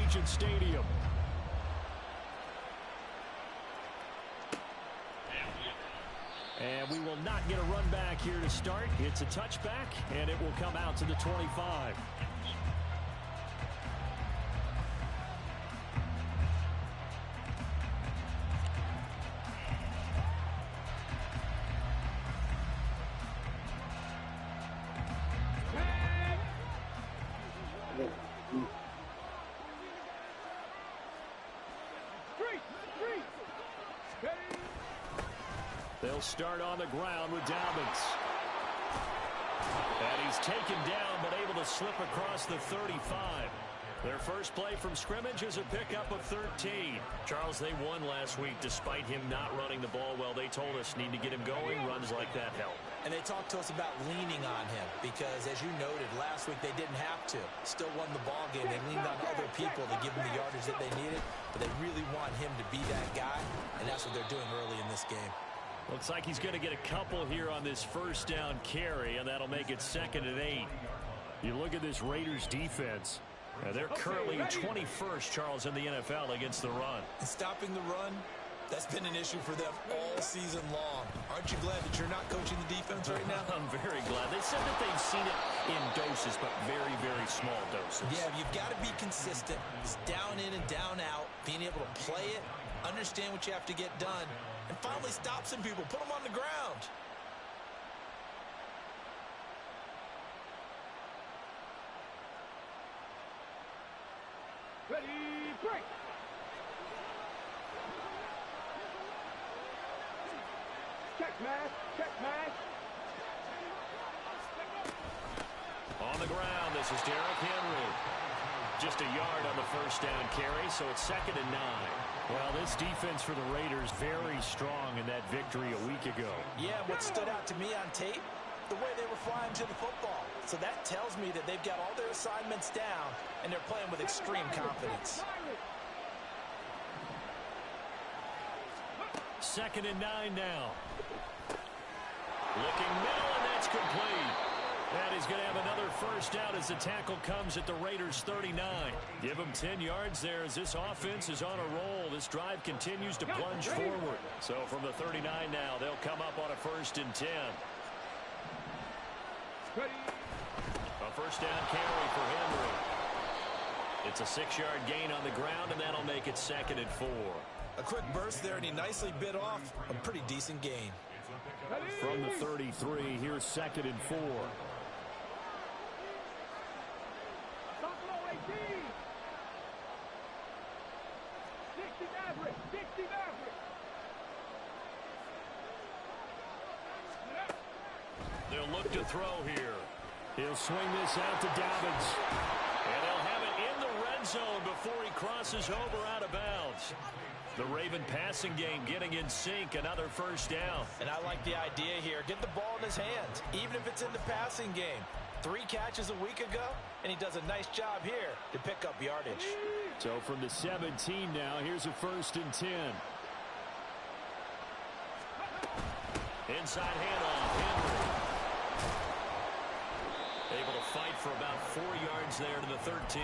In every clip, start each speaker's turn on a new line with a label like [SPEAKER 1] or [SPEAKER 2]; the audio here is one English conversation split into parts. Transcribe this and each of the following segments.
[SPEAKER 1] Allegiant Stadium. And we will not get a run back here to start. It's a touchback, and it will come out to the 25. They'll start on the ground with Dobbins. And he's taken down, but able to slip across the 35. Their first play from scrimmage is a pickup of 13. Charles, they won last week despite him not running the ball well. They told us need to get him going. Runs like that help.
[SPEAKER 2] And they talked to us about leaning on him because, as you noted, last week they didn't have to. Still won the ball game. They leaned on other people to give them the yardage that they needed, but they really want him to be that guy, and that's what they're doing early in this game.
[SPEAKER 1] Looks like he's going to get a couple here on this first down carry, and that'll make it 2nd and 8. You look at this Raiders defense. They're currently 21st, Charles, in the NFL against the run.
[SPEAKER 2] And stopping the run, that's been an issue for them all season long. Aren't you glad that you're not coaching the defense right now?
[SPEAKER 1] I'm very glad. They said that they've seen it in doses, but very, very small doses.
[SPEAKER 2] Yeah, you've got to be consistent. It's down in and down out, being able to play it, understand what you have to get done, and finally stop some people, put them on the ground.
[SPEAKER 3] Ready, break. Check match.
[SPEAKER 1] On the ground, this is Derrick Henry. Just a yard on the first down carry, so it's 2nd and 9. Well, this defense for the Raiders very strong in that victory a week ago.
[SPEAKER 2] Yeah, what stood out to me on tape, the way they were flying to the football. So that tells me that they've got all their assignments down, and they're playing with extreme confidence.
[SPEAKER 1] 2nd and 9 now. Looking middle, and that's complete. And he's going to have another first down as the tackle comes at the Raiders' 39. Give him 10 yards there as this offense is on a roll. This drive continues to plunge forward. So from the 39 now, they'll come up on a 1st and 10. A first down carry for Henry. It's a 6-yard gain on the ground, and that'll make it 2nd and 4.
[SPEAKER 2] A quick burst there, and he nicely bit off a pretty decent gain.
[SPEAKER 1] From the 33, here's 2nd and 4. They'll look to throw here. He'll swing this out to Dobbins. And they'll have it in the red zone before he crosses over out of bounds. The Raven passing game getting in sync, another first down.
[SPEAKER 2] And I like the idea here. Get the ball in his hands, even if it's in the passing game. 3 catches a week ago, and he does a nice job here to pick up yardage.
[SPEAKER 1] So from the 17 now, here's a 1st and 10. Inside handoff, Henry. Able to fight for about 4 yards there to the 13.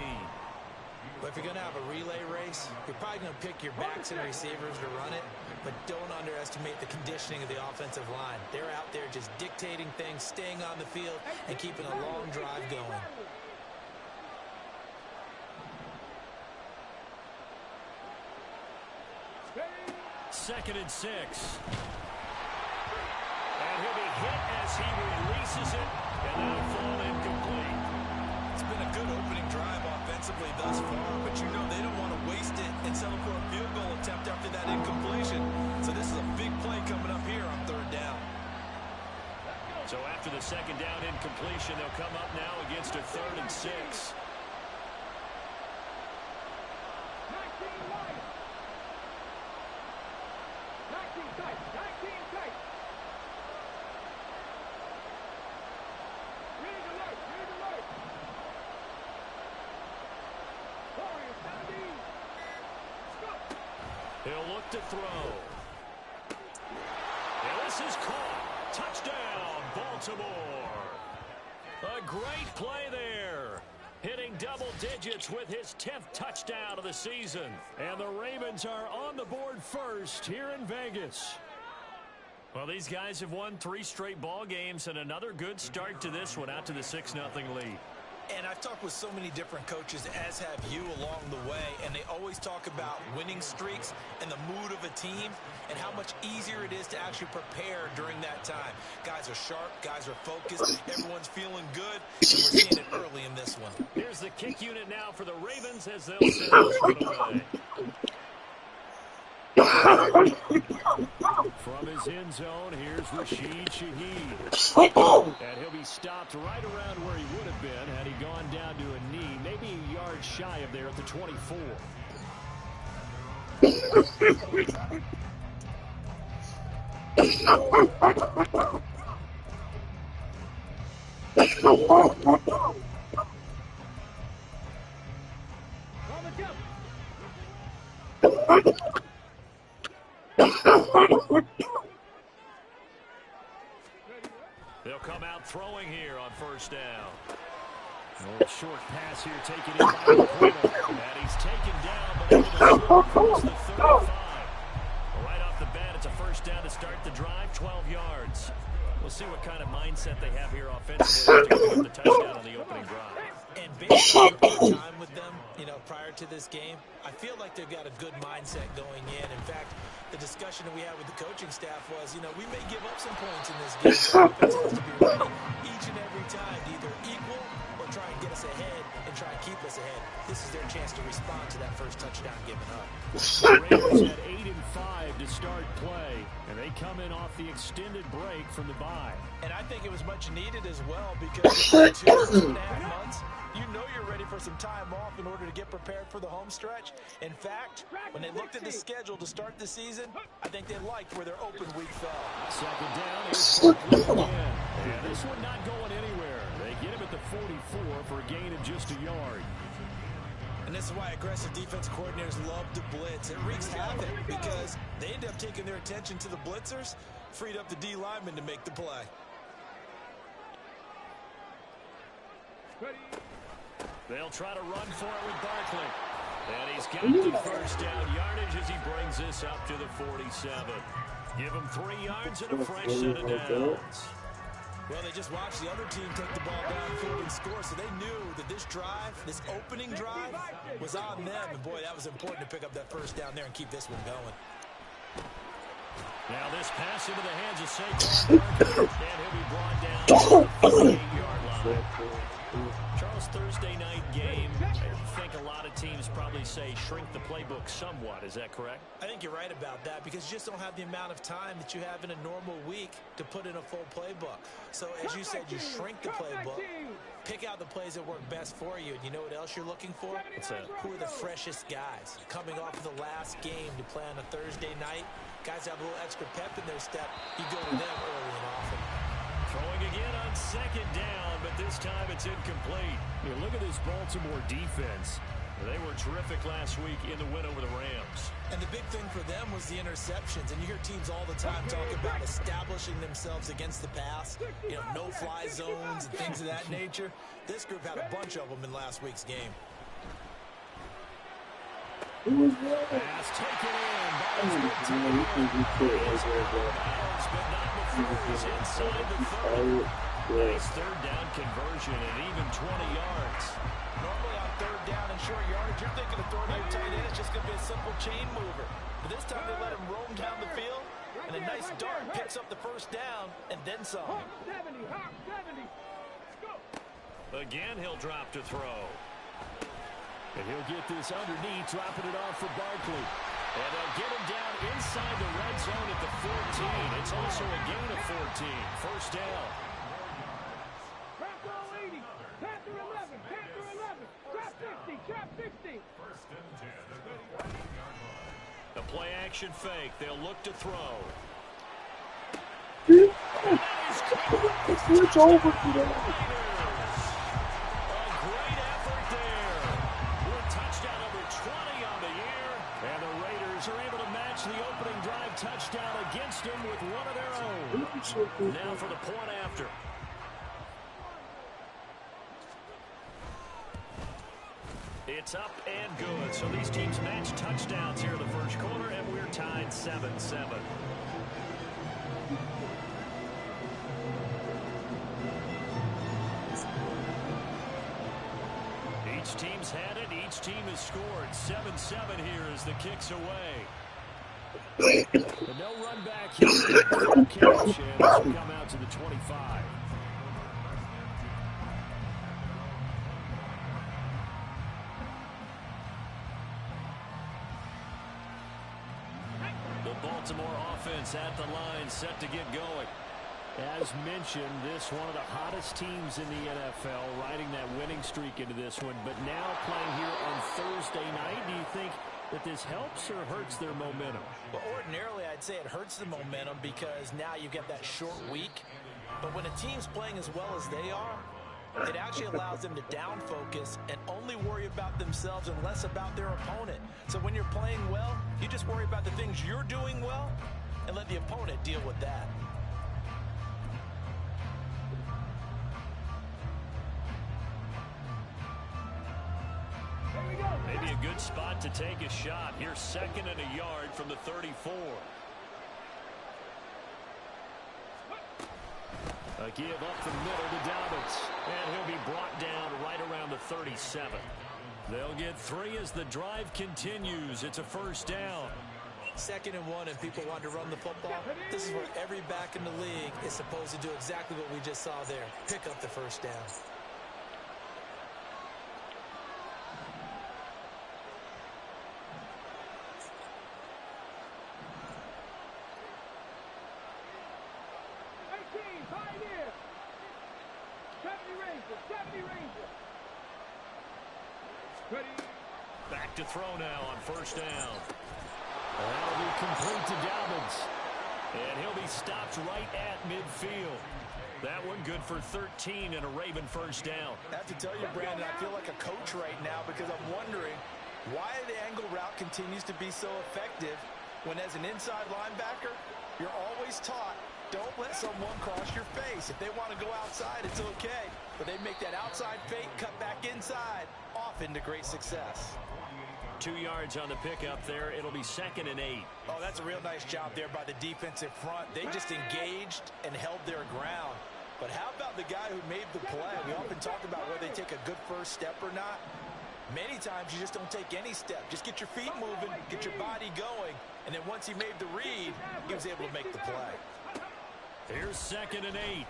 [SPEAKER 2] But if you're going to have a relay race, you're probably going to pick your backs and receivers to run it, but don't underestimate the conditioning of the offensive line. They're out there just dictating things, staying on the field, and keeping a long drive going.
[SPEAKER 1] Second and 6. And he'll be hit as he releases it, and that'll fall incomplete.
[SPEAKER 2] It's been a good opening drive offensively thus far, but you know they don't want to waste it and settle for a field goal attempt after that incompletion. So this is a big play coming up here on 3rd down.
[SPEAKER 1] So after the 2nd down incompletion, they'll come up now against a 3rd and 6. He'll look to throw. And this is caught. Touchdown, Baltimore. A great play there. Hitting double digits with his 10th touchdown of the season. And the Ravens are on the board first here in Vegas. Well, these guys have won 3 straight ball games and another good start to this one out to the 6-0 lead.
[SPEAKER 2] And I've talked with so many different coaches, as have you, along the way, and they always talk about winning streaks and the mood of a team and how much easier it is to actually prepare during that time. Guys are sharp, guys are focused, everyone's feeling good, and we're seeing it early in this one.
[SPEAKER 1] Here's the kick unit now for the Ravens as they'll send this one away. From his end zone, here's Rashid Shaheed. And he'll be stopped right around where he would have been had he gone down to a knee, maybe a yard shy of there at the 24. They'll come out throwing here on first down. A little short pass here taken in by the corner. And he's taken down, but able to slip across the 35. Right off the bat, it's a first down to start the drive, 12 yards. We'll see what kind of mindset they have here offensively to get the touchdown on the opening drive.
[SPEAKER 2] And based on our time with them, prior to this game, I feel like they've got a good mindset going in. In fact, the discussion that we had with the coaching staff was, we may give up some points in this game. So offense has to be ready each and every time to either equal or try and get us ahead and try and keep us ahead. This is their chance to respond to that first touchdown given up.
[SPEAKER 1] The Raiders had 8 and 5 to start play, and they come in off the extended break from the bye.
[SPEAKER 2] And I think it was much needed as well because for 2.5 months, you're ready for some time off in order to get prepared for the home stretch. In fact, when they looked at the schedule to start the season, I think they liked where their open week fell.
[SPEAKER 1] Second down, here's again. And this one not going anywhere. They get him at the 44 for a gain of just a yard.
[SPEAKER 2] And this is why aggressive defense coordinators love to blitz. It wreaks havoc because they end up taking their attention to the blitzers, freed up the D lineman to make the play.
[SPEAKER 1] They'll try to run for it with Barkley. And he's got the first down yardage as he brings this up to the 47. Give him 3 yards and a fresh set of downs.
[SPEAKER 2] Well, they just watched the other team take the ball downfield and score, so they knew that this drive, this opening drive, was on them. And, boy, that was important to pick up that first down there and keep this one going.
[SPEAKER 1] Now this pass into the hands of Saquon Barkley, and he'll be brought down to the 48-yard line. Charles, Thursday night game, I think a lot of teams probably say shrink the playbook somewhat. Is that correct?
[SPEAKER 2] I think you're right about that because you just don't have the amount of time that you have in a normal week to put in a full playbook. So, as you said, you shrink the playbook, pick out the plays that work best for you. And you know what else you're looking for? Who are the freshest guys? Coming off of the last game to play on a Thursday night, guys have a little extra pep in their step. You go to them early and often.
[SPEAKER 1] Throwing again on second down, but this time it's incomplete. Look at this Baltimore defense. They were terrific last week in the win over the Rams.
[SPEAKER 2] And the big thing for them was the interceptions. And you hear teams all the time talk about establishing themselves against the pass, no-fly zones and things of that nature. This group had a bunch of them in last week's game.
[SPEAKER 1] Pass taken in. Ball's but not before he's inside the 30. Nice third down conversion and even 20 yards.
[SPEAKER 2] Normally on third down and short yardage, you're thinking of throwing out tight end. It's just going to be a simple chain mover. But this time they let him roam down the field, and a nice dart picks up the first down and then some.
[SPEAKER 1] Again, he'll drop to throw. And he'll get this underneath, dropping it off for Barkley. And they'll get him down inside the red zone at the 14. It's also a gain of 14. First down. The play action fake. They'll look to throw.
[SPEAKER 4] It's over today.
[SPEAKER 1] A great effort there. With touchdown number 20 on the year. And the Raiders are able to match the opening drive touchdown against them with one of their own. Now for the point after. It's up and good. So these teams match touchdowns here in the first quarter, and we're tied 7-7. Each team's had it. Each team has scored. 7-7 here as the kick's away. But no run back here. Full catch, and this will come out to the 25. The Baltimore offense at the line, set to get going. As mentioned, this one of the hottest teams in the NFL, riding that winning streak into this one, but now playing here on Thursday night. Do you think that this helps or hurts their momentum?
[SPEAKER 2] Well, ordinarily, I'd say it hurts the momentum because now you get that short week. But when a team's playing as well as they are, it actually allows them to down focus and only worry about themselves and less about their opponent. So when you're playing well, you just worry about the things you're doing well and let the opponent deal with that.
[SPEAKER 1] Maybe a good spot to take a shot. Here's 2nd and a yard from the 34. A give up the middle to Dobbins. And he'll be brought down right around the 37. They'll get 3 as the drive continues. It's a first down.
[SPEAKER 2] 2nd and 1 and people want to run the football. This is where every back in the league is supposed to do exactly what we just saw there. Pick up the first down.
[SPEAKER 1] Back to throw now on first down. That'll be complete to Dobbins. And he'll be stopped right at midfield. That one good for 13 and a Raven first down.
[SPEAKER 2] I have to tell you, Brandon, I feel like a coach right now because I'm wondering why the angle route continues to be so effective when as an inside linebacker, you're always taught, don't let someone cross your face. If they want to go outside, it's okay. But they make that outside fake, cut back inside, off into great success.
[SPEAKER 1] 2 yards on the pickup there. It'll be 2nd and 8.
[SPEAKER 2] Oh, that's a real nice job there by the defensive front. They just engaged and held their ground. But how about the guy who made the play? We often talk about whether they take a good first step or not. Many times you just don't take any step. Just get your feet moving, get your body going, and then once he made the read, he was able to make the play.
[SPEAKER 1] Here's 2nd and 8.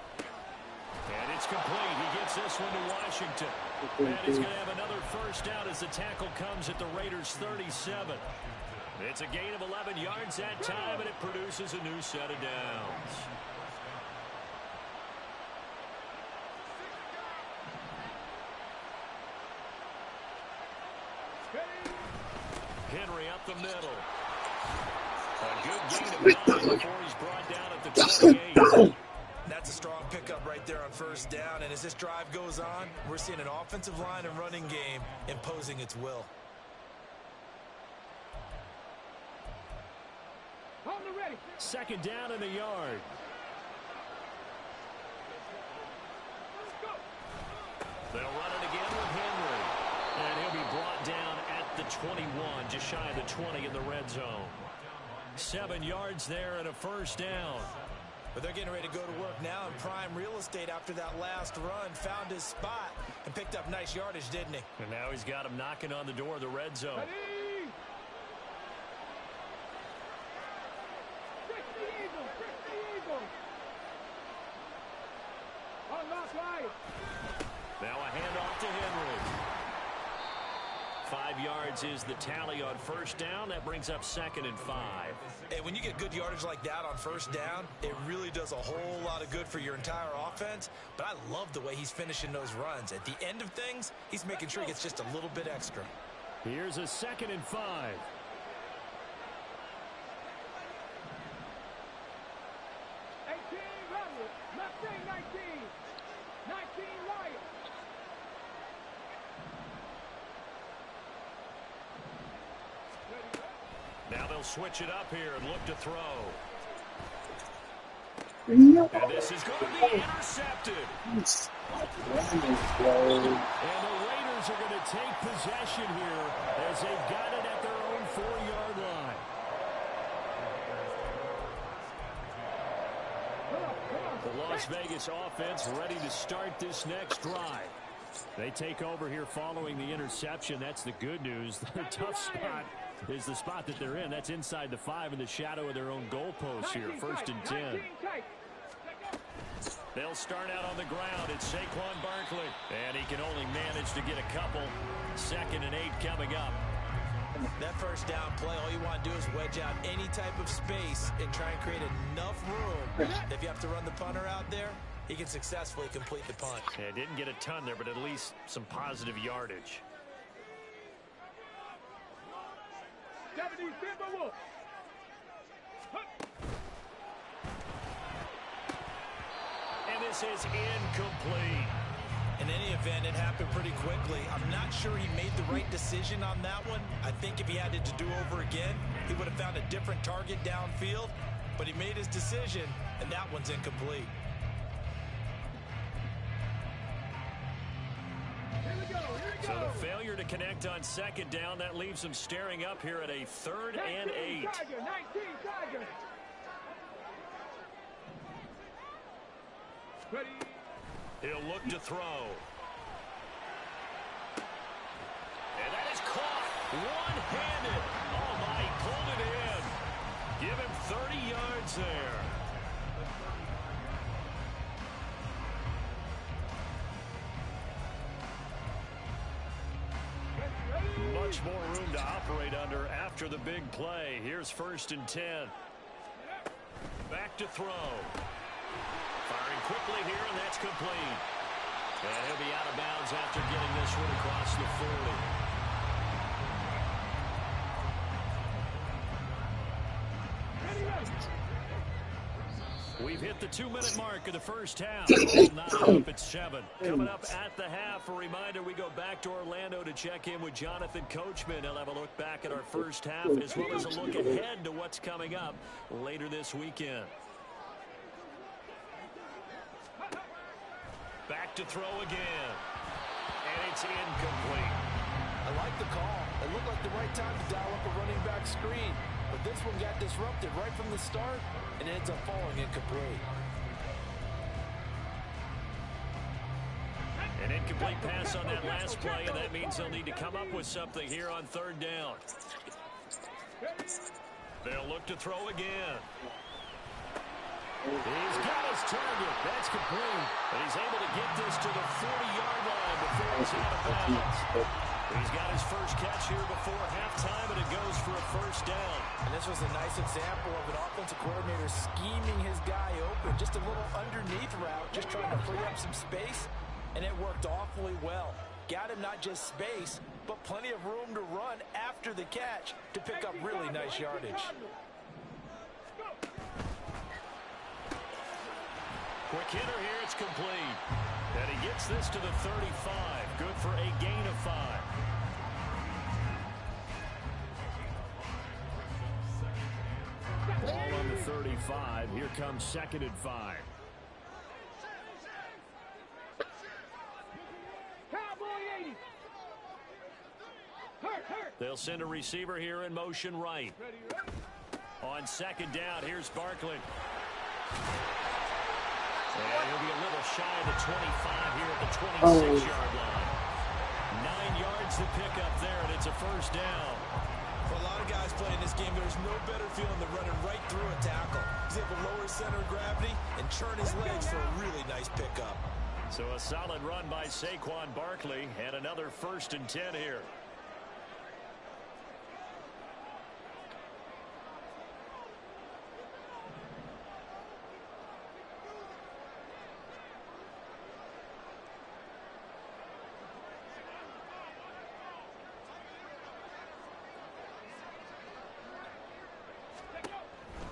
[SPEAKER 1] And it's complete. He gets this one to Washington. And he's going to have another first down as the tackle comes at the Raiders' 37. It's a gain of 11 yards that time, and it produces a new set of downs. Henry up the middle. A good gain of 9 before he's brought down at the 28.
[SPEAKER 2] That's a strong pickup right there on first down. And as this drive goes on, we're seeing an offensive line and running game imposing its will.
[SPEAKER 3] On the ready.
[SPEAKER 1] 2nd down and a yard. They'll run it again with Henry. And he'll be brought down at the 21, just shy of the 20 in the red zone. 7 yards there and a first down.
[SPEAKER 2] But they're getting ready to go to work now in prime real estate after that last run. Found his spot and picked up nice yardage, didn't he?
[SPEAKER 1] And now he's got him knocking on the door of the red zone.
[SPEAKER 3] Ready. Trick the Eagles. Trick the Eagles. Unlock right.
[SPEAKER 1] Now a handoff to Henry. 5 yards is the tally on first down. That brings up 2nd and 5.
[SPEAKER 2] Hey, when you get good yardage like that on first down, it really does a whole lot of good for your entire offense. But I love the way he's finishing those runs. At the end of things, he's making sure he gets just a little bit extra.
[SPEAKER 1] Here's a 2nd and 5.
[SPEAKER 3] 18 Rebels. Left wing 19. 19 Lions.
[SPEAKER 1] Now they'll switch it up here and look to throw.
[SPEAKER 4] No.
[SPEAKER 1] And this is going to be intercepted. And the Raiders Raiders are going to take possession here as they've got it at their own 4-yard line. The Las Vegas offense ready to start this next drive. They take over here following the interception. That's the good news. Their tough spot is the spot that they're in. That's inside the 5 in the shadow of their own goalpost here. 1st and 10. They'll start out on the ground. It's Saquon Barkley. And he can only manage to get a couple. 2nd and 8 coming up.
[SPEAKER 2] That first down play, all you want to do is wedge out any type of space and try and create enough room. If you have to run the punter out there, he can successfully complete the punt.
[SPEAKER 1] Yeah, didn't get a ton there, but at least some positive yardage. And this is incomplete.
[SPEAKER 2] In any event, it happened pretty quickly. I'm not sure he made the right decision on that one. I think if he had it to do over again, he would have found a different target downfield. But he made his decision, and that one's incomplete.
[SPEAKER 1] So the failure to connect on 2nd down, that leaves him staring up here at a 3rd and 8. He'll look to throw. And that is caught one-handed. Oh, my, he pulled it in. Give him 30 yards there. Much more room to operate under after the big play. Here's 1st and 10. Back to throw. Firing quickly here, and that's complete. And he'll be out of bounds after getting this one across the 40. We've hit the 2-minute mark of the first half. Not up at 7. Coming up at the half, a reminder, we go back to Orlando to check in with Jonathan Coachman. He'll have a look back at our first half as well as a look ahead to what's coming up later this weekend. Back to throw again. And it's incomplete.
[SPEAKER 4] I like the call. It looked like the right time to dial up a running back screen. But this one got disrupted right from the start and ends up falling incomplete.
[SPEAKER 1] An incomplete pass on that last play, and that means they'll need to come up with something here on 3rd down. They'll look to throw again. He's got his target. That's complete. And he's able to get this to the 40-yard line before he's out of bounds. He's got his first catch here before halftime, and it goes for a 1st down.
[SPEAKER 4] And this was a nice example of an offensive coordinator scheming his guy open. Just a little underneath route, just trying to free up some space, and it worked awfully well. Got him not just space, but plenty of room to run after the catch to pick up really nice yardage.
[SPEAKER 1] Quick hitter here, it's complete. And he gets this to the 35. Good for a gain of 5. Ball on the 35. Here comes 2nd and 5. They'll send a receiver here in motion right. On 2nd down, here's Barkley. And he'll be a little shy of the 25 here at the 26-yard line. 9 yards to pick up there, and it's a 1st down.
[SPEAKER 2] For a lot of guys playing this game, there's no better feeling than running right through a tackle. He's able to lower his center of gravity and churn his legs for a really nice pickup.
[SPEAKER 1] So a solid run by Saquon Barkley, and another 1st and 10 here.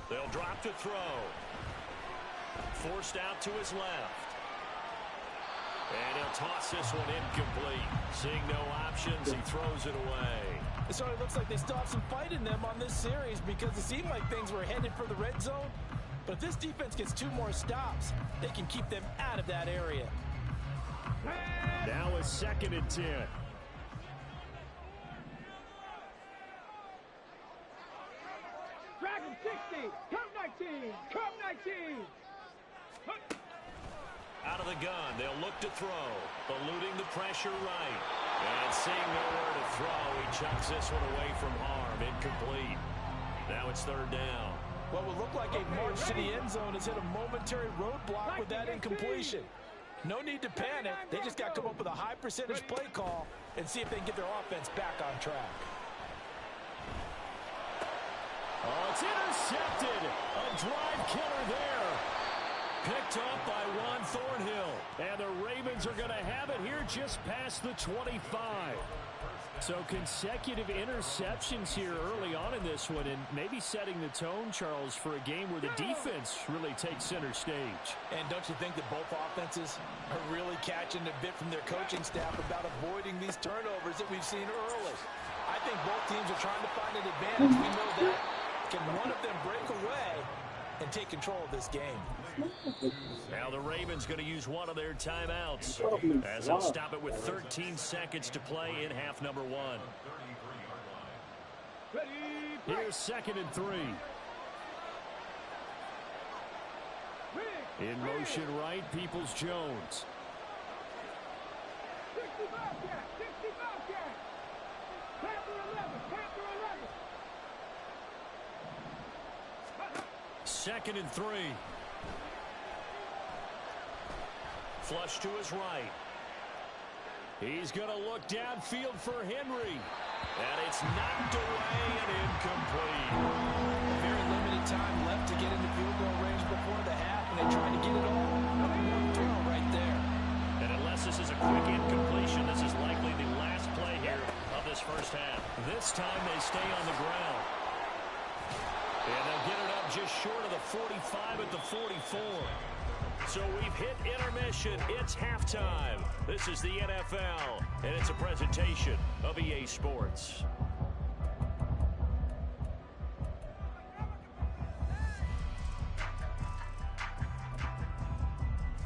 [SPEAKER 1] They'll drop to throw. Forced out to his left. And he'll toss this one incomplete. Seeing no options, he throws it away.
[SPEAKER 4] It certainly looks like they still have some fight in them on this series because it seemed like things were headed for the red zone. But if this defense gets 2 more stops, they can keep them out of that area.
[SPEAKER 1] Now a 2nd and 10. gun. They'll look to throw. Eluding the pressure right. And seeing nowhere to throw, he chucks this one away from harm. Incomplete. Now it's third down.
[SPEAKER 4] What would look like a march to the end zone has hit a momentary roadblock with that incompletion. No need to panic. They just got to come up with a high percentage play call and see if they can get their offense back on track.
[SPEAKER 1] Oh, it's intercepted. A drive killer there. Picked up by Juan Thornhill. And the Ravens are going to have it here just past the 25. So consecutive interceptions here early on in this one, and maybe setting the tone, Charles, for a game where the defense really takes center stage.
[SPEAKER 4] And don't you think that both offenses are really catching a bit from their coaching staff about avoiding these turnovers that we've seen early? I think both teams are trying to find an advantage. We know that. Can one of them break away and take control of this game?
[SPEAKER 1] Now the Ravens going to use one of their timeouts as they'll stop it with 13 seconds to play in half number one. Here's 2nd and 3. In motion right, Peoples-Jones.
[SPEAKER 3] 65 cat, 65 cat. Panther 11, Panther
[SPEAKER 1] 2nd
[SPEAKER 3] 11.
[SPEAKER 1] and 3. Flush to his right. He's going to look downfield for Henry. And it's knocked away and incomplete.
[SPEAKER 4] Very limited time left to get into field goal range before the half, and they tried to get it all. One throw right there.
[SPEAKER 1] And unless this is a quick incompletion, this is likely the last play here of this first half. This time they stay on the ground. And they'll get it up just short of the 45 at the 44. So we've hit intermission. It's halftime. This is the NFL, and it's a presentation of EA Sports.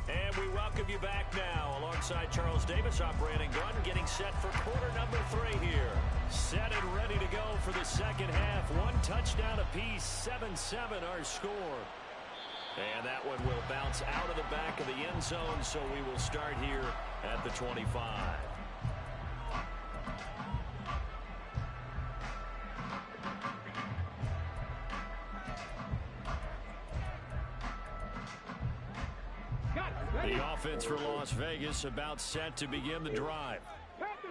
[SPEAKER 1] And we welcome you back now. Alongside Charles Davis, I'm Brandon Gunn, getting set for quarter number 3 here. Set and ready to go for the second half. One touchdown apiece, 7-7 our score. And that one will bounce out of the back of the end zone, so we will start here at the 25. The offense for Las Vegas about set to begin the drive.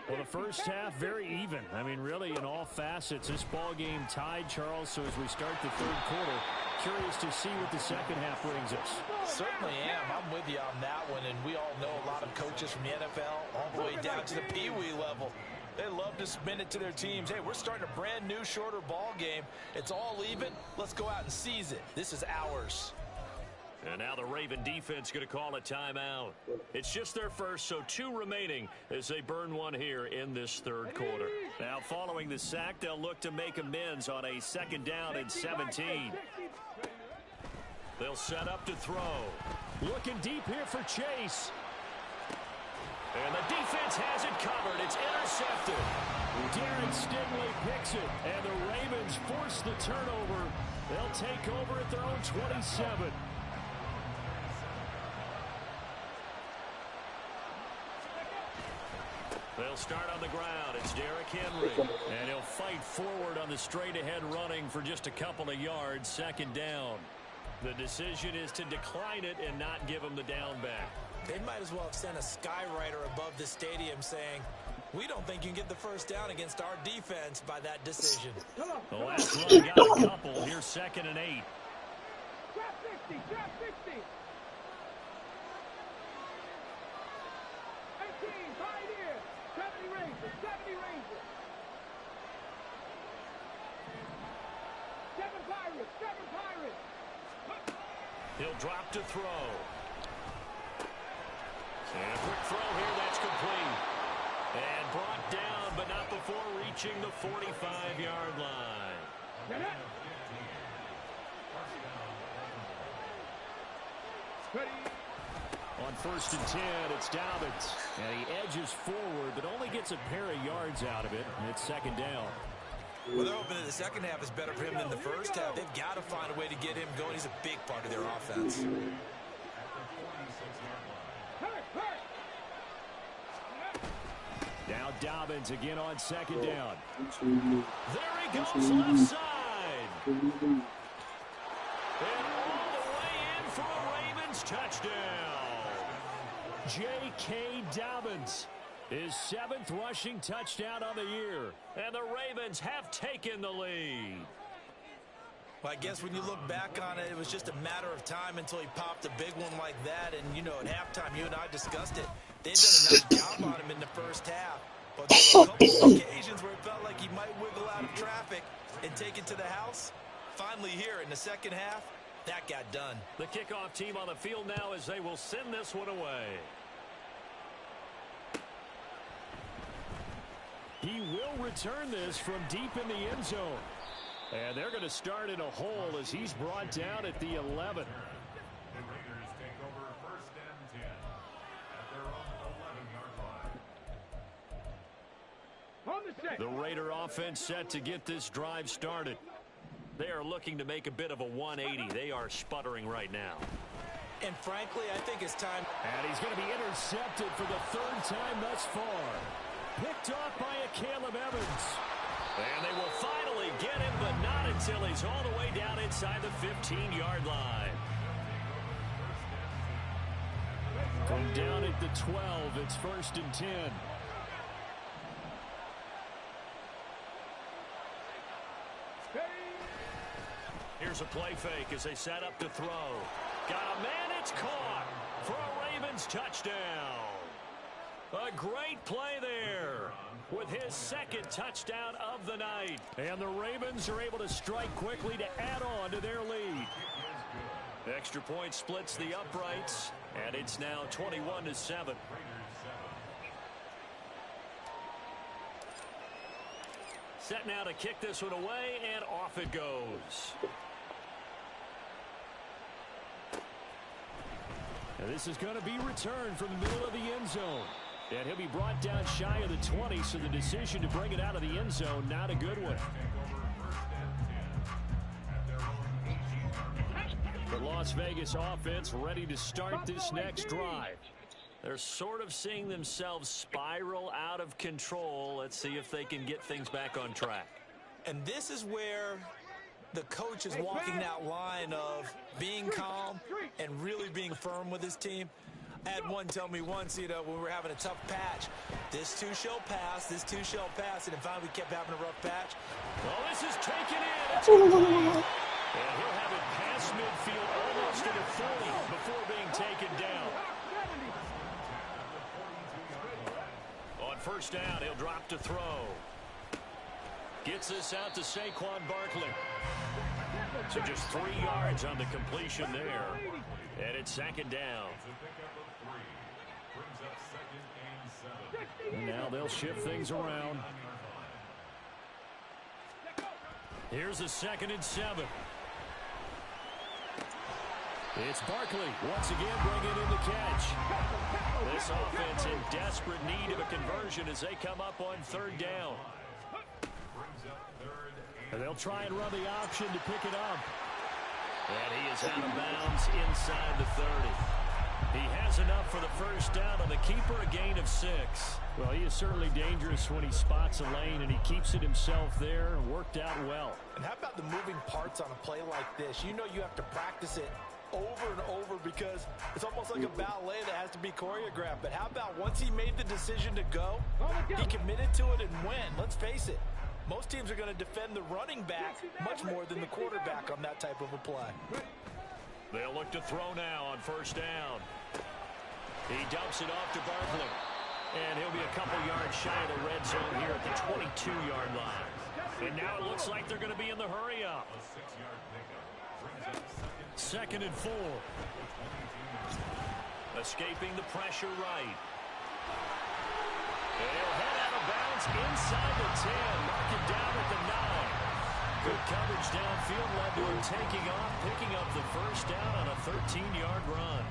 [SPEAKER 1] Well, the first half, very even. I mean, really, in all facets, this ball game tied, Charles. So as we start the third quarter, curious to see what the second half brings us.
[SPEAKER 4] Certainly am. I'm with you on that one. And we all know a lot of coaches from the NFL all the way down to the Pee-wee level. They love to spin it to their teams. Hey, we're starting a brand new, shorter ball game. It's all even. Let's go out and seize it. This is ours.
[SPEAKER 1] And now the Raven defense going to call a timeout. It's just their first, so 2 remaining as they burn one here in this third quarter. Now following the sack, they'll look to make amends on a 2nd down and 17. They'll set up to throw. Looking deep here for Chase. And the defense has it covered. It's intercepted. Darren Stingley picks it, and the Ravens force the turnover. They'll take over at their own 27. They'll start on the ground. It's Derrick Henry. And he'll fight forward on the straight-ahead running for just a couple of yards. 2nd down. The decision is to decline it and not give him the down back.
[SPEAKER 2] They might as well have sent a skywriter above the stadium saying, we don't think you can get the first down against our defense by that decision.
[SPEAKER 1] The last run got a couple. Here's 2nd and 8.
[SPEAKER 3] Trap 60, trap 60. 18, Pioneer. 70 Rangers, 70 Rangers. 7 Pirates, 7 Pirates.
[SPEAKER 1] He'll drop to throw. And a quick throw here, that's complete. And brought down, but not before reaching the 45-yard line. On 1st and 10, it's Dobbins. And he edges forward, but only gets a pair of yards out of it. And it's 2nd down.
[SPEAKER 2] Well, they're hoping that the second half is better for him than the first half. They've got to find a way to get him going. He's a big part of their offense.
[SPEAKER 1] up Dobbins again on second down. There he goes left side. And all the way in for a Ravens touchdown. J.K. Dobbins, his 7th rushing touchdown on the year. And the Ravens have taken the lead.
[SPEAKER 2] Well, I guess when you look back on it, it was just a matter of time until he popped a big one like that. And, you know, at halftime, you and I discussed it. They'd done a nice job on him in the first half. But there were a couple of occasions where it felt like he might wiggle out of traffic and take it to the house. Finally here in the second half, that got done.
[SPEAKER 1] The kickoff team on the field now as they will send this one away. He will return this from deep in the end zone. And they're going to start in a hole as he's brought down at the 11. The Raider offense set to get this drive started. They are looking to make a bit of a 180. They are sputtering right now.
[SPEAKER 2] And frankly, I think it's time.
[SPEAKER 1] And he's going to be intercepted for the 3rd time thus far. Picked off by a Caleb Evans. And they will finally get him, but not until he's all the way down inside the 15-yard line. From down at the 12, it's 1st and 10. Here's a play fake as they set up to throw. Got a man, it's caught for a Ravens touchdown. A great play there with his 2nd touchdown of the night. And the Ravens are able to strike quickly to add on to their lead. Extra point splits the uprights, and it's now 21-7. Set now to kick this one away, and off it goes. Now this is going to be returned from the middle of the end zone. And he'll be brought down shy of the 20, so the decision to bring it out of the end zone, not a good one. The Las Vegas offense ready to start this next drive. They're sort of seeing themselves spiral out of control. Let's see if they can get things back on track.
[SPEAKER 2] And this is where the coach is walking that line of being calm and really being firm with his team. I had one tell me once, you know, when we were having a tough patch, this too shall pass, and then finally we kept having a rough patch.
[SPEAKER 1] Well, this is taken in. It's complete. And he'll have it past midfield almost to the 30 before being taken down. On 1st down, he'll drop to throw. Gets this out to Saquon Barkley. So just 3 yards on the completion there. And it's 2nd down. And now they'll shift things around. Here's a 2nd and 7. It's Barkley once again bringing in the catch. This offense in desperate need of a conversion as they come up on 3rd down. And they'll try and run the option to pick it up. And he is out of bounds inside the 30. He has enough for the 1st down on the keeper, a gain of 6. Well, he is certainly dangerous when he spots a lane, and he keeps it himself there and worked out well.
[SPEAKER 4] And how about the moving parts on a play like this? You know you have to practice it over and over because it's almost like a ballet that has to be choreographed. But how about once he made the decision to go, he committed to it and went. Let's face it. Most teams are going to defend the running back much more than the quarterback on that type of a play.
[SPEAKER 1] They'll look to throw now on 1st down. He dumps it off to Barkley. And he'll be a couple yards shy of the red zone here at the 22-yard line. And now it looks like they're going to be in the hurry-up. 2nd and 4. Escaping the pressure right. They'll head out of bounds inside the 10. Mark it down at the 9. Good coverage downfield led to him taking off, picking up the 1st down on a 13-yard run.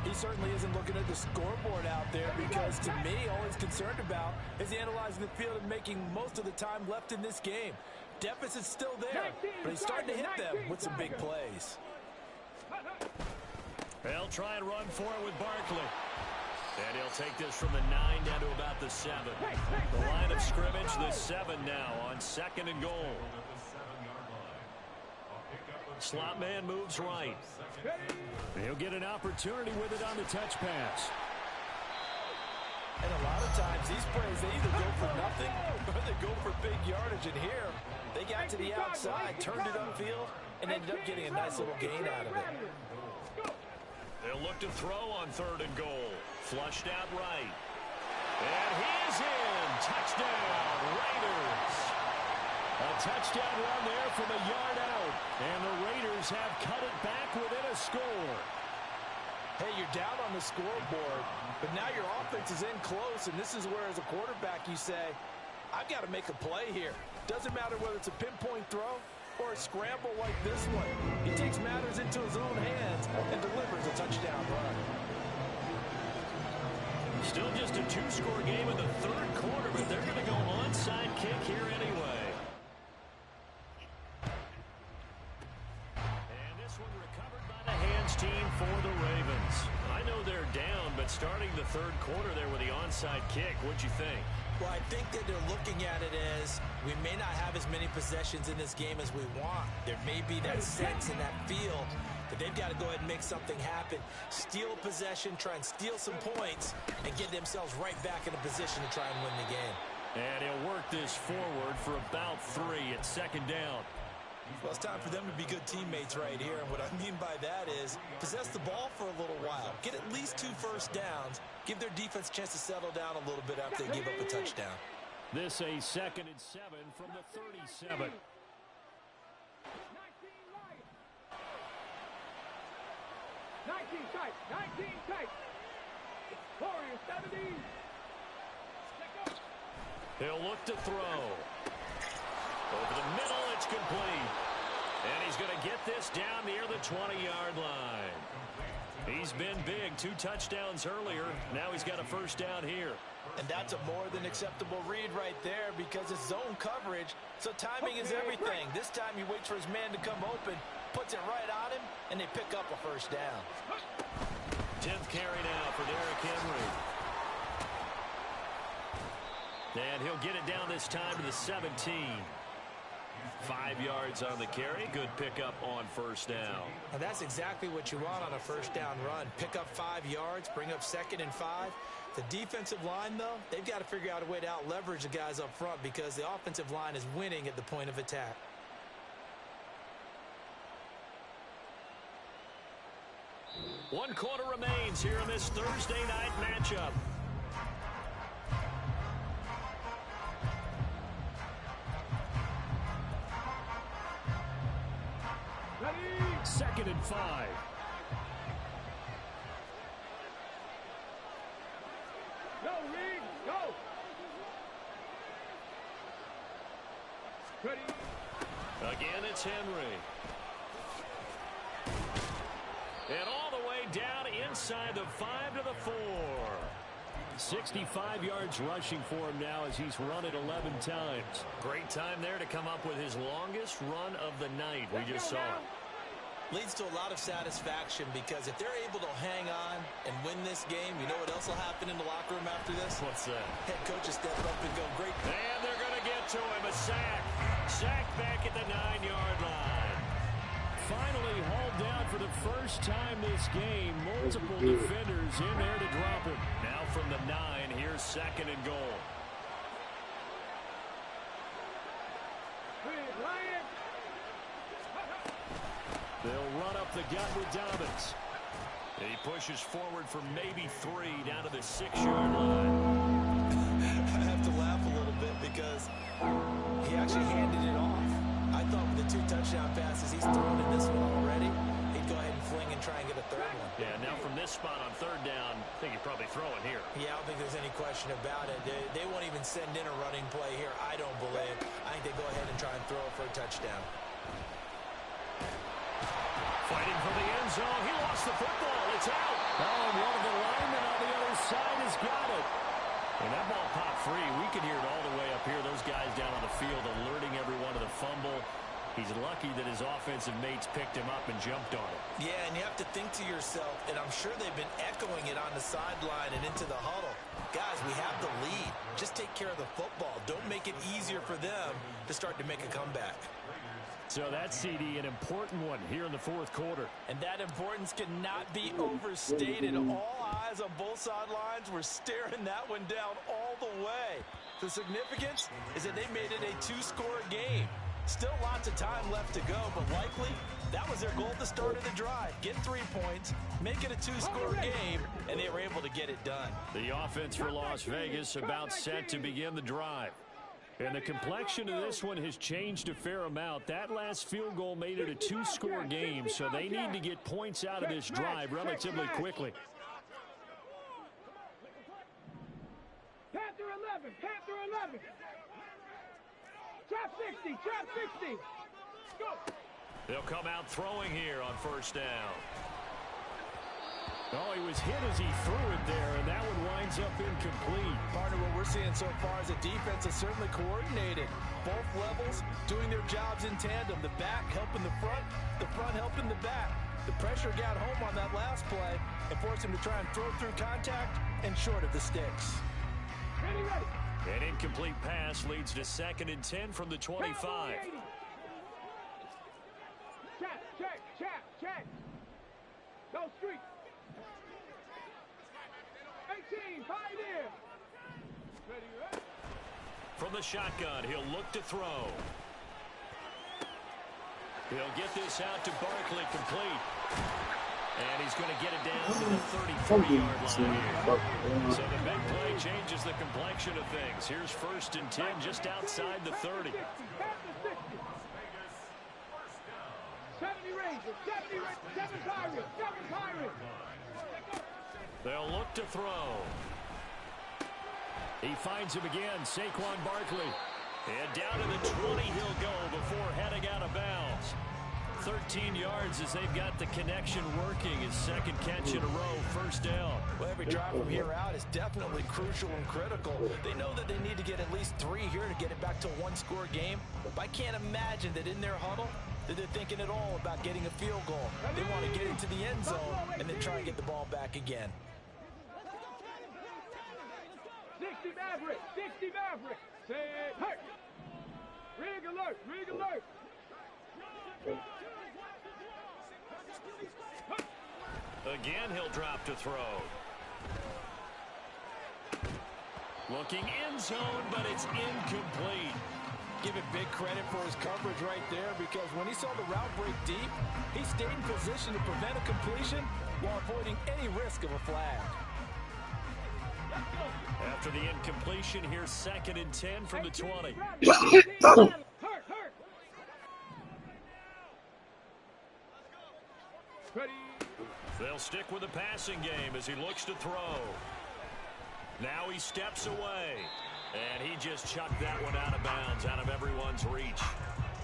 [SPEAKER 4] He certainly isn't looking at the scoreboard out there because, to me, all he's concerned about is analyzing the field and making most of the time left in this game. Deficit's still there, but he's starting to hit them with some big plays.
[SPEAKER 1] They'll try and run for it with Barkley. And he'll take this from the 9 down to about the 7. The line of scrimmage, the 7 now on 2nd and goal. Slot man moves right. He'll get an opportunity with it on the touch pass.
[SPEAKER 4] And a lot of times, these plays, they either go for nothing or they go for big yardage. And here, they got to the outside, turned it upfield, and ended up getting a nice little gain out of it.
[SPEAKER 1] They'll look to throw on 3rd and goal. Flushed out right. And he's in. Touchdown, Raiders. A touchdown run there from a yard out. And the Raiders have cut it back within a score.
[SPEAKER 4] Hey, you're down on the scoreboard, but now your offense is in close, and this is where, as a quarterback, you say, I've got to make a play here. Doesn't matter whether it's a pinpoint throw or a scramble like this one. He takes matters into his own hands and delivers a touchdown run.
[SPEAKER 1] Still just a 2-score game in the 3rd quarter, but they're going to go onside kick here anyway. And this one recovered by the hands team for the Ravens. I know they're down, but starting the 3rd quarter there with the onside kick, what'd you think?
[SPEAKER 2] Well, I think that they're looking at it as we may not have as many possessions in this game as we want. There may be that sense and that feel that they've got to go ahead and make something happen, steal possession, try and steal some points, and get themselves right back in a position to try and win the game.
[SPEAKER 1] And he'll work this forward for about 3 at 2nd down.
[SPEAKER 2] Well, it's time for them to be good teammates right here. And what I mean by that is possess the ball for a little while. Get at least 2 first downs. Give their defense a chance to settle down a little bit after they give up a touchdown.
[SPEAKER 1] This a 2nd and 7 from the 37.
[SPEAKER 3] 19 tight, 19 tight. Warriors 70.
[SPEAKER 1] He'll look to throw. Over the middle, it's complete. And he's going to get this down near the 20-yard line. He's been big, 2 touchdowns earlier. Now he's got a first down here.
[SPEAKER 4] And that's a more than acceptable read right there because it's zone coverage, so timing is everything. This time he waits for his man to come open, puts it right on him, and they pick up a first down.
[SPEAKER 1] 10th carry now for Derrick Henry. And he'll get it down this time to the 17. 5 yards on the carry. Good pickup on first down.
[SPEAKER 2] And that's exactly what you want on a first down run. Pick up 5 yards, bring up 2nd and 5. The defensive line, though, they've got to figure out a way to out-leverage the guys up front because the offensive line is winning at the point of attack.
[SPEAKER 1] One quarter remains here in this Thursday night matchup.
[SPEAKER 3] Ready?
[SPEAKER 1] 2nd and 5.
[SPEAKER 3] Go, Reed, go. Ready?
[SPEAKER 1] Again, it's Henry. And all the way down inside the 5 to the 4. 65 yards rushing for him now as he's run it 11 times. Great time there to come up with his longest run of the night. We just saw it.
[SPEAKER 2] Leads to a lot of satisfaction because if they're able to hang on and win this game, you know what else will happen in the locker room after this?
[SPEAKER 1] What's that?
[SPEAKER 2] Head coach will step up and go, great.
[SPEAKER 1] And they're going to get to him. A sack. Sack back at the 9-yard line. Finally hauled down for the first time this game. Multiple defenders in there to drop him. Now from the 9, here's 2nd and goal.
[SPEAKER 3] Lion.
[SPEAKER 1] They'll run up the gut with Dobbins. He pushes forward for maybe 3 down to the 6-yard line.
[SPEAKER 2] I have to laugh a little bit because he actually handed it off. I thought with the 2 touchdown passes he's thrown in this one already, he'd go ahead and fling and try and get a 3rd one.
[SPEAKER 1] Yeah, now from this spot on 3rd down, I think he'd probably throw it here.
[SPEAKER 2] Yeah, I don't think there's any question about it. They won't even send in a running play here, I don't believe. I think they go ahead and try and throw it for a touchdown.
[SPEAKER 1] Fighting for the end zone. He lost the football. It's out. Oh, one of the linemen on the other side has got it. And that ball popped free. We could hear it all the way up here. Those guys down on the field alerting everyone to the fumble. He's lucky that his offensive mates picked him up and jumped on it.
[SPEAKER 2] Yeah, and you have to think to yourself, and I'm sure they've been echoing it on the sideline and into the huddle. Guys, we have the lead. Just take care of the football. Don't make it easier for them to start to make a comeback.
[SPEAKER 1] So that's, CD, an important one here in the fourth quarter.
[SPEAKER 4] And that importance cannot be overstated. All eyes on both sidelines were staring that one down all the way. The significance is that they made it a two-score game. Still lots of time left to go, but likely that was their goal at the start of the drive. Get 3 points, make it a two-score game, and they were able to get it done.
[SPEAKER 1] The offense for Las Vegas about set to begin the drive. And the complexion of this one has changed a fair amount. That last field goal made it a two-score game, so they need to get points out of this drive relatively quickly.
[SPEAKER 3] Panther 11, Panther 11. Trap 60, trap 60. Go.
[SPEAKER 1] They'll come out throwing here on first down. Oh, he was hit as he threw it there, and that one winds up incomplete.
[SPEAKER 4] Partner, what we're seeing so far is a defense is certainly coordinated. Both levels doing their jobs in tandem. The back helping the front helping the back. The pressure got home on that last play and forced him to try and throw through contact and short of the sticks.
[SPEAKER 3] Ready, ready.
[SPEAKER 1] An incomplete pass leads to 2nd and 10 from the 25.
[SPEAKER 3] Check, check, check, check. Go street. 18, pioneer. Ready, ready.
[SPEAKER 1] From the shotgun, he'll look to throw. He'll get this out to Barkley, complete. And he's going to get it down to the 33-yard line here. So the big play changes the complexion of things. Here's 1st and 10 just outside the 30.
[SPEAKER 3] 70 Rangers, 70 Rangers, 7 Pirates, 7 Pirates.
[SPEAKER 1] They'll look to throw. He finds him again, Saquon Barkley. And down to the 20 he'll go before heading out of bounds. 13 yards as they've got the connection working. His 2nd catch in a row, 1st down.
[SPEAKER 4] Well, every drive from here out is definitely crucial and critical. They know that they need to get at least 3 here to get it back to a one-score game. But I can't imagine that in their huddle that they're thinking at all about getting a field goal. They want to get into the end zone and then try and get the ball back again.
[SPEAKER 3] 60 Maverick, 60 Maverick. Say, hey. Rig alert, rig alert.
[SPEAKER 1] Again, he'll drop to throw. Looking end zone, but it's incomplete.
[SPEAKER 4] Give it big credit for his coverage right there, because when he saw the route break deep, he stayed in position to prevent a completion while avoiding any risk of a flag.
[SPEAKER 1] After the incompletion, here's 2nd and 10 from the 20.
[SPEAKER 3] Ready.
[SPEAKER 1] They'll stick with the passing game as he looks to throw. Now he steps away. And he just chucked that one out of bounds, out of everyone's reach.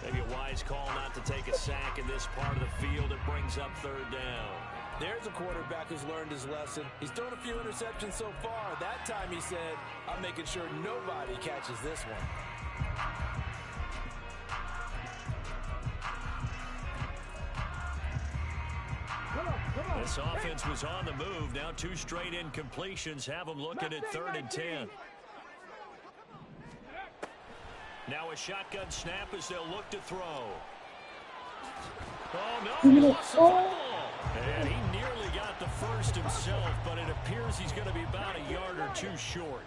[SPEAKER 1] Maybe a wise call not to take a sack in this part of the field. It brings up 3rd down.
[SPEAKER 4] There's a quarterback who's learned his lesson. He's thrown a few interceptions so far. That time he said, I'm making sure nobody catches this one.
[SPEAKER 1] This offense was on the move. Now 2 straight incompletions have them looking at 3rd and 10. Now a shotgun snap as they'll look to throw. Oh, no, he lost the football. And he nearly got the first himself, but it appears he's going to be about a yard or 2 short.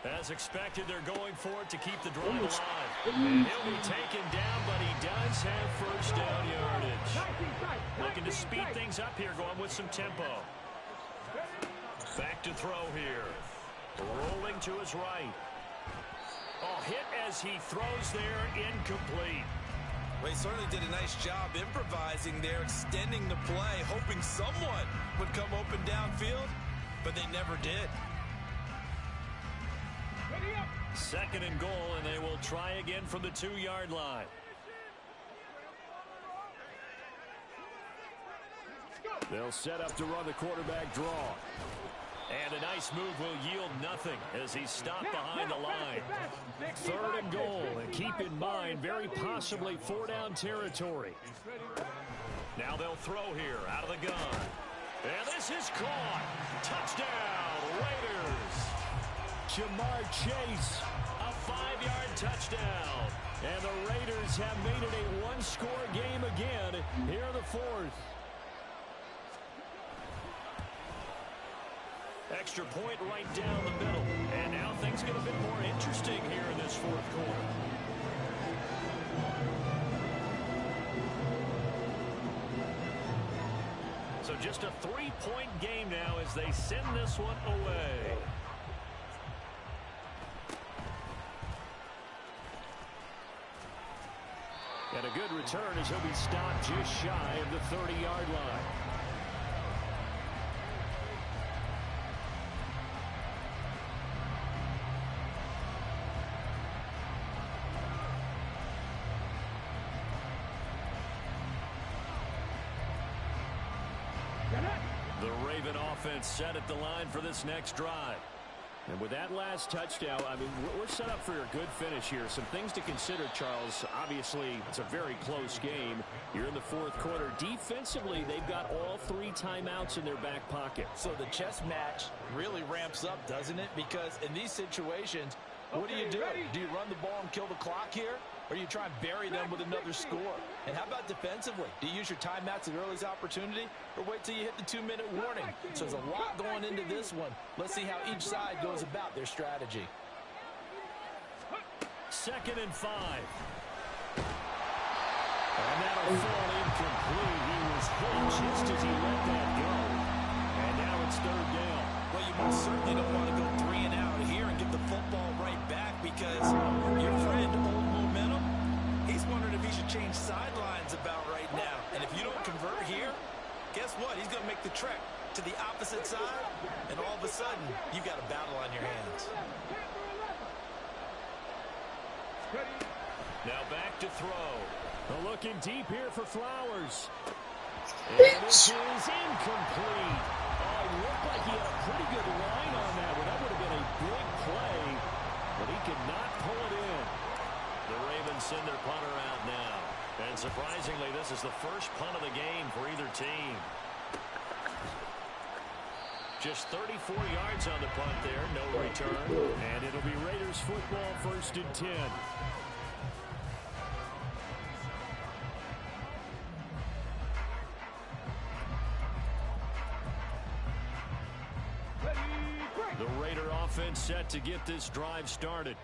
[SPEAKER 1] As expected, they're going for it to keep the drive alive. And he'll be taken down, but he does have 1st down yardage. Looking to speed things up here, going with some tempo. Back to throw here. Rolling to his right. Oh, hit as he throws there, incomplete.
[SPEAKER 2] Well, he certainly did a nice job improvising there, extending the play, hoping someone would come open downfield, but they never did.
[SPEAKER 1] 2nd and goal, and they will try again from the 2-yard line. They'll set up to run the quarterback draw. And a nice move will yield nothing as he's stopped behind the line. 3rd and goal, and keep in mind, very possibly 4-down territory. Now they'll throw here out of the gun. And this is caught. Touchdown, Raiders. Jamar Chase, a 5-yard touchdown. And the Raiders have made it a one-score game again here in the 4th. Extra point right down the middle. And now things get a bit more interesting here in this 4th quarter. So just a 3-point game now as they send this one away. And a good return as he'll be stopped just shy of the 30-yard line. The Raven offense set at the line for this next drive. And with that last touchdown, I mean, we're set up for a good finish here. Some things to consider, Charles. Obviously, it's a very close game. You're in the 4th quarter. Defensively, they've got all 3 timeouts in their back pocket.
[SPEAKER 4] So the chess match really ramps up, doesn't it? Because in these situations, what do you do? Do you run the ball and kill the clock here? Or do you try and bury them with another score? And how about defensively? Do you use your timeouts at earliest opportunity? Or wait till you hit the 2-minute warning? So there's a lot going into this one. Let's see how each side goes about their strategy.
[SPEAKER 1] 2nd and 5. And that'll fall incomplete. He was hit just as he let that go. And now it's 3rd down.
[SPEAKER 4] Well, you most certainly don't want to go 3 and out here and get the football right back because your friend, Old Momentum, he's wondering if he should change sidelines about right now. And if you don't convert here, guess what? He's going to make the trek to the opposite side, and all of a sudden, you've got a battle on your hands.
[SPEAKER 1] Now back to throw. Looking deep here for Flowers. And this is incomplete. Oh, it looked like he had a pretty good line on that one. That would have been a big play, but he could not pull it in. The Ravens send their punter out now. And surprisingly, this is the first punt of the game for either team. Just 34 yards on the punt there, no return. And it'll be Raiders football, 1st and 10. The Raider offense set to get this drive started.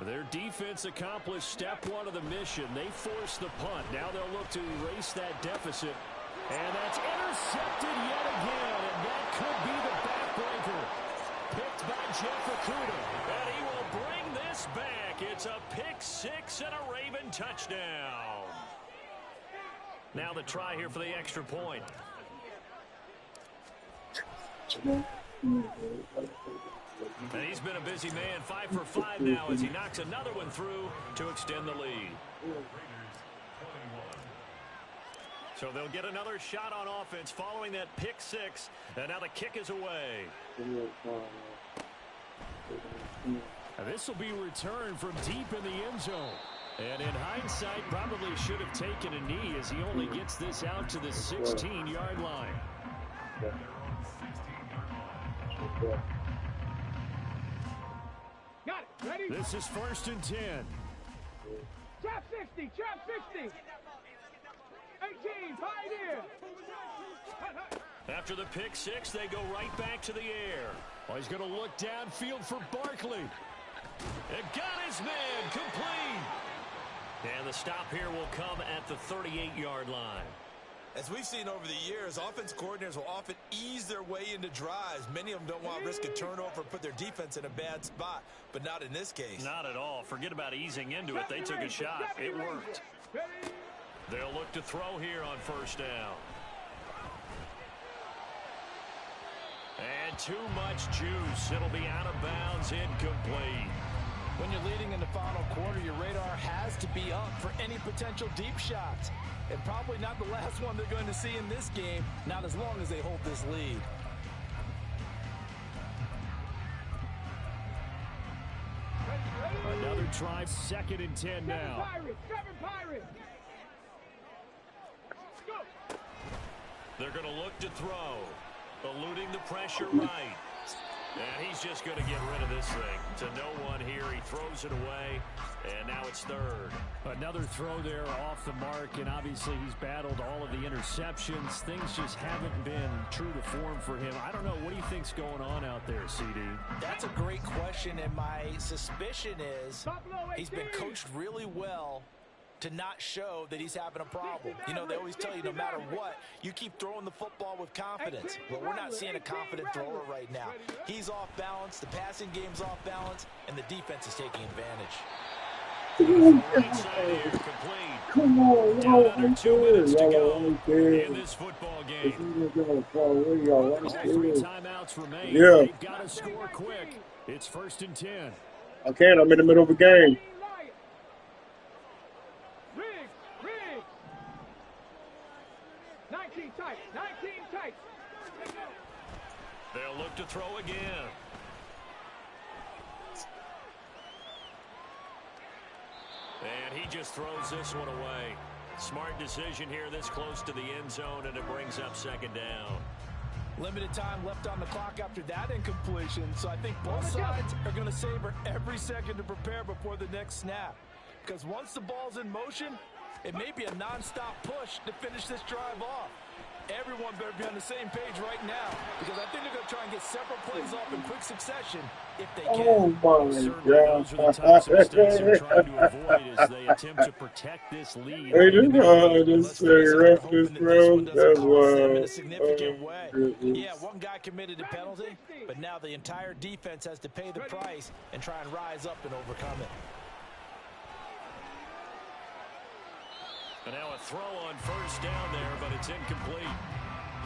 [SPEAKER 1] Their defense accomplished step 1 of the mission. They forced the punt. Now they'll look to erase that deficit. And that's intercepted yet again. And that could be the backbreaker. Picked by Jeff Okuda. And he will bring this back. It's a pick 6 and a Raven touchdown. Now the try here for the extra point. And he's been a busy man, 5 for 5 now as he knocks another one through to extend the lead. So they'll get another shot on offense following that pick 6, and now the kick is away. This will be returned from deep in the end zone. And in hindsight, probably should have taken a knee as he only gets this out to the 16-yard line.
[SPEAKER 3] Got it. Ready?
[SPEAKER 1] This is 1st and 10.
[SPEAKER 3] Trap 60. Trap 60. 18. Pioneer.
[SPEAKER 1] After the pick 6, they go right back to the air. Oh, he's going to look downfield for Barkley. It got his man complete. And the stop here will come at the 38-yard line.
[SPEAKER 2] As we've seen over the years, offense coordinators will often ease their way into drives. Many of them don't want to risk a turnover or put their defense in a bad spot, but not in this case.
[SPEAKER 1] Not at all. Forget about easing into it. They took a shot. It worked. They'll look to throw here on 1st down. And too much juice. It'll be out of bounds, incomplete.
[SPEAKER 4] When you're leading in the final quarter, your radar has to be up for any potential deep shots. And probably not the last one they're going to see in this game, not as long as they hold this lead.
[SPEAKER 1] try. 2nd and 10 now.
[SPEAKER 3] Seven Pirates. Go.
[SPEAKER 1] They're going to look to throw. Eluding the pressure right. And he's just going to get rid of this thing. To no one here. He throws it away. And now it's 3rd. Another throw there off the mark. And obviously he's battled all of the interceptions. Things just haven't been true to form for him. I don't know. What do you think's going on out there, CD?
[SPEAKER 4] That's a great question. And my suspicion is he's been coached really well to not show that he's having a problem. You know, they always tell you no matter what, you keep throwing the football with confidence. Well, we're not seeing a confident thrower right now. He's off balance, the passing game's off balance, and the defense is taking advantage.
[SPEAKER 5] Come on,
[SPEAKER 1] down under 2 minutes to go in this football game. All 3 timeouts remain.
[SPEAKER 5] Yeah.
[SPEAKER 1] They've got to score quick. It's 1st and 10.
[SPEAKER 5] I can't. I'm in the middle of a game.
[SPEAKER 3] Rig. 19 tight.
[SPEAKER 1] They'll look to throw again. And he just throws this one away. Smart decision here this close to the end zone, and it brings up 2nd down.
[SPEAKER 4] Limited time left on the clock after that incompletion, so I think both sides are going to savor every second to prepare before the next snap. Because once the ball's in motion, it may be a non-stop push to finish this drive off. Everyone better be on the same page right now, because I think they're going to try and get several plays off in quick succession if they can.
[SPEAKER 5] Oh my God!
[SPEAKER 1] Those are the types of mistakes they're trying to avoid as they attempt to protect this lead.
[SPEAKER 5] Hey, just say reference, bro. That's
[SPEAKER 4] In
[SPEAKER 5] why.
[SPEAKER 4] a significant way. Yeah, one guy committed a penalty, but now the entire defense has to pay the price and try and rise up and overcome it.
[SPEAKER 1] And now a throw on 1st down there, but it's incomplete.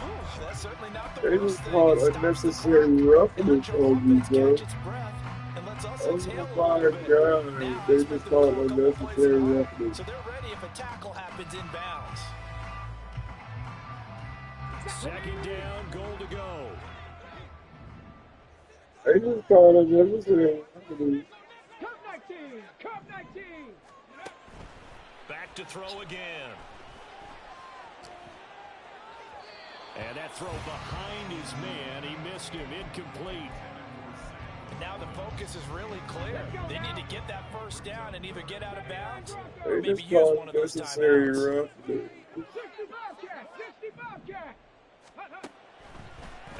[SPEAKER 4] Ooh, that's certainly not the
[SPEAKER 5] They
[SPEAKER 4] worst
[SPEAKER 5] just
[SPEAKER 4] thing.
[SPEAKER 5] called
[SPEAKER 4] It stops the
[SPEAKER 5] unnecessary
[SPEAKER 4] clock. It
[SPEAKER 5] roughness
[SPEAKER 4] lets your
[SPEAKER 5] on me,
[SPEAKER 4] offense
[SPEAKER 5] bro.
[SPEAKER 4] catch its breath and lets us
[SPEAKER 5] Oh
[SPEAKER 4] exhale a
[SPEAKER 5] my
[SPEAKER 4] little bit.
[SPEAKER 5] God!
[SPEAKER 4] Now
[SPEAKER 5] They
[SPEAKER 4] expect
[SPEAKER 5] just
[SPEAKER 4] them to
[SPEAKER 5] called
[SPEAKER 4] throw a couple plays
[SPEAKER 5] unnecessary
[SPEAKER 4] in a row,
[SPEAKER 5] roughness.
[SPEAKER 4] so they're ready if a tackle happens inbounds.
[SPEAKER 1] 2nd down, goal to go.
[SPEAKER 5] They just called unnecessary roughness.
[SPEAKER 3] Cup 19.
[SPEAKER 1] Back to throw again. And that throw behind his man. He missed him. Incomplete.
[SPEAKER 4] Now the focus is really clear. They need to get that 1st down and either get out of bounds or
[SPEAKER 5] They
[SPEAKER 4] maybe
[SPEAKER 5] just
[SPEAKER 4] use
[SPEAKER 5] called
[SPEAKER 4] one of those
[SPEAKER 5] unnecessary
[SPEAKER 4] timeouts.
[SPEAKER 5] roughness.
[SPEAKER 3] 60 Bobcat.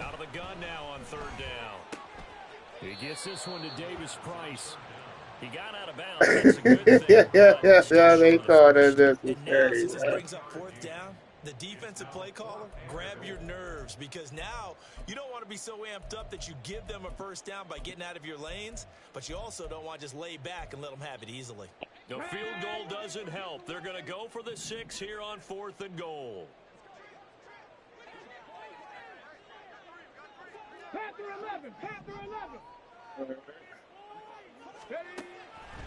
[SPEAKER 1] Out of the gun now on 3rd down. He gets this one to Davis Price. He got out of bounds. That's a good thing.
[SPEAKER 5] Yeah, they called
[SPEAKER 2] And now,
[SPEAKER 5] unnecessary
[SPEAKER 2] since this
[SPEAKER 5] roughness.
[SPEAKER 2] brings up 4th down, the defensive play caller, grab your nerves, because now you don't want to be so amped up that you give them a 1st down by getting out of your lanes, but you also don't want to just lay back and let them have it easily.
[SPEAKER 1] The field goal doesn't help. They're going to go for the 6 here on 4th and goal.
[SPEAKER 3] Panther 11.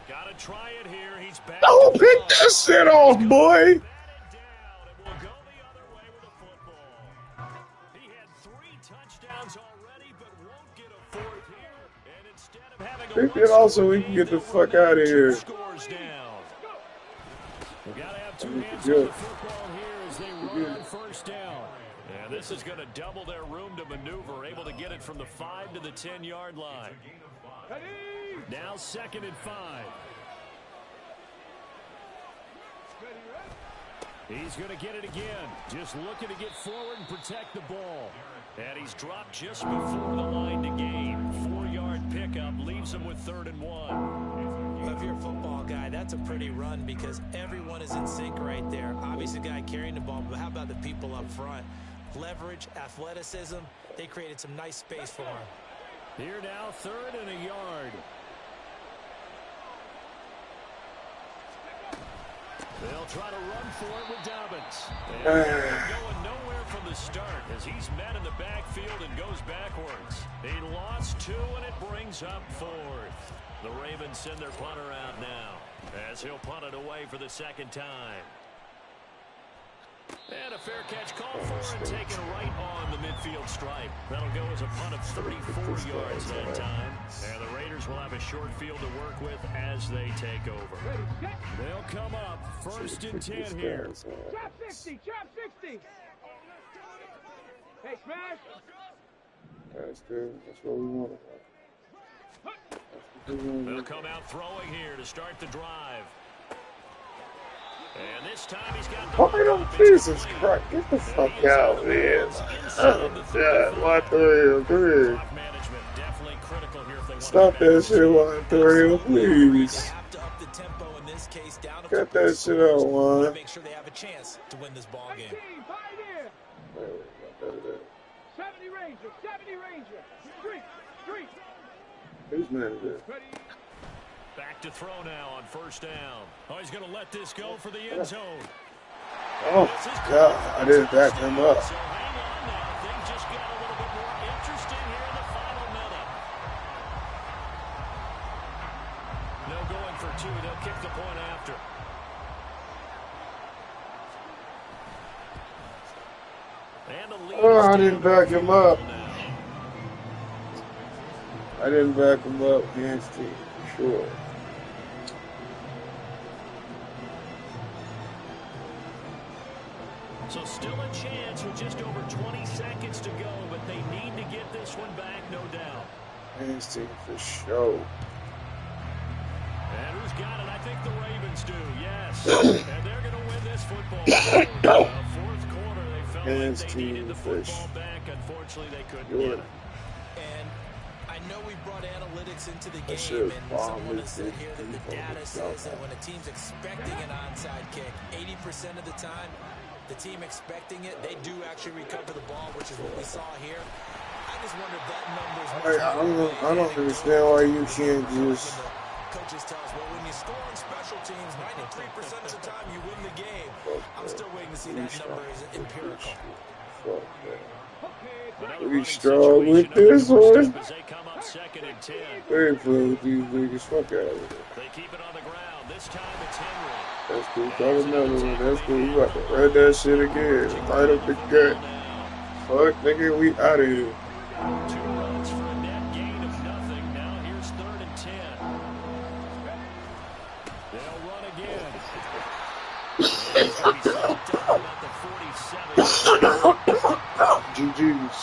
[SPEAKER 1] Got to try it here. He's back.
[SPEAKER 5] Don't pick that shit off, boy.
[SPEAKER 1] He had 3 touchdowns already, but won't get a 4th here. And instead of having a
[SPEAKER 5] Pick it off so we can get the fuck out of here.
[SPEAKER 1] scores down. We got to have 2 hands on the football here as they run on 1st down. And this is going to double their room to maneuver, able to get it from the 5 to the 10-yard line. Now 2nd and 5. He's going to get it again. Just looking to get forward and protect the ball. And he's dropped just before the line to gain. 4-yard pickup leaves him with 3rd and 1.
[SPEAKER 2] Well, if you're a football guy, that's a pretty run because everyone is in sync right there. Obviously, the guy carrying the ball, but how about the people up front? Leverage, athleticism, they created some nice space for him.
[SPEAKER 1] Here now, 3rd and a yard. They'll try to run for it with Dobbins. And going nowhere from the start as he's met in the backfield and goes backwards. He lost 2, and it brings up 4th. The Ravens send their punter out now as he'll punt it away for the 2nd time. And a fair catch called for and taken right on the midfield stripe. That'll go as a punt of 34 yards that time. And the Raiders will have a short field to work with as they take over. They'll come up 1st and 10 here.
[SPEAKER 3] Chop 60, chop 60. Hey, smash.
[SPEAKER 5] That's good. That's what we want.
[SPEAKER 1] They'll come out throwing here to start the drive. And this time he's got the
[SPEAKER 5] Jesus Christ, get the fuck out, man. Oh, God, line 3, stop that shit, line 3, please. Get that shit out, line.
[SPEAKER 2] Make sure they have a chance to win this ball game.
[SPEAKER 3] 70 Ranger, 70 Ranger. Street.
[SPEAKER 5] Who's mad at that?
[SPEAKER 1] Back to throw now on 1st down. Oh, he's going to let this go for the end zone.
[SPEAKER 5] Oh, God, I didn't back him up.
[SPEAKER 1] So hang on now. Things just got a little bit more interesting here in the final minute. No going for 2. They'll kick the point after. And the lead
[SPEAKER 5] Oh, I didn't back him up. I didn't back him up, Nancy, for sure.
[SPEAKER 1] So still a chance with just over 20 seconds to go, but they need to get this one back, no doubt.
[SPEAKER 5] Nancy, for sure.
[SPEAKER 1] And who's got it? I think the Ravens do, yes. And they're going to win this football game. 4th quarter, they felt like they needed the football back. Unfortunately, they couldn't get it.
[SPEAKER 2] And I know we brought analytics into the game, and someone has said here that the data says that when a team's expecting an onside kick, 80% of the time, the team expecting it, they do actually recover the ball, which is what we saw here. I just wonder if that number is...
[SPEAKER 5] I don't understand why you can't just...
[SPEAKER 2] Coaches tell us, well, when you score on special teams, 93% of the time you win the game. I'm still waiting to see that number is empirical.
[SPEAKER 5] We strong with this one. Very cool, these niggas. Fuck out of it.
[SPEAKER 1] They keep it on the ground. This time it's Henry.
[SPEAKER 5] That's cool. Got another one. That's cool. We about to run that shit again. Light up the gut. Fuck, nigga, we out of here.
[SPEAKER 1] 2 runs for a net gain of nothing. Now here's 3rd and 10. They'll run again. He's going to be stopped down at the 47.
[SPEAKER 5] GG's.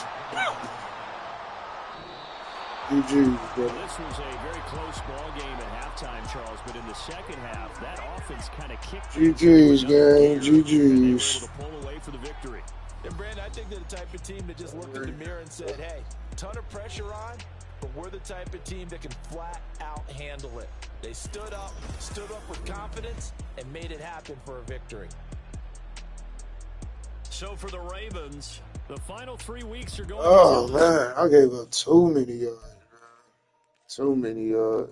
[SPEAKER 5] GG's, brother.
[SPEAKER 1] This was a very close ball game at halftime, Charles, but in the second half, that offense kind of kicked.
[SPEAKER 5] GG's, gang. GG's.
[SPEAKER 1] Able to pull away for the victory.
[SPEAKER 4] And Brandon, I think they're the type of team that just looked in the mirror and said, hey, ton of pressure on, but we're the type of team that can flat out handle it. They stood up with confidence, and made it happen for a victory.
[SPEAKER 1] So for the Ravens, the final 3 weeks are going.
[SPEAKER 5] Oh, man. I gave up too many yards, man. Too many yards.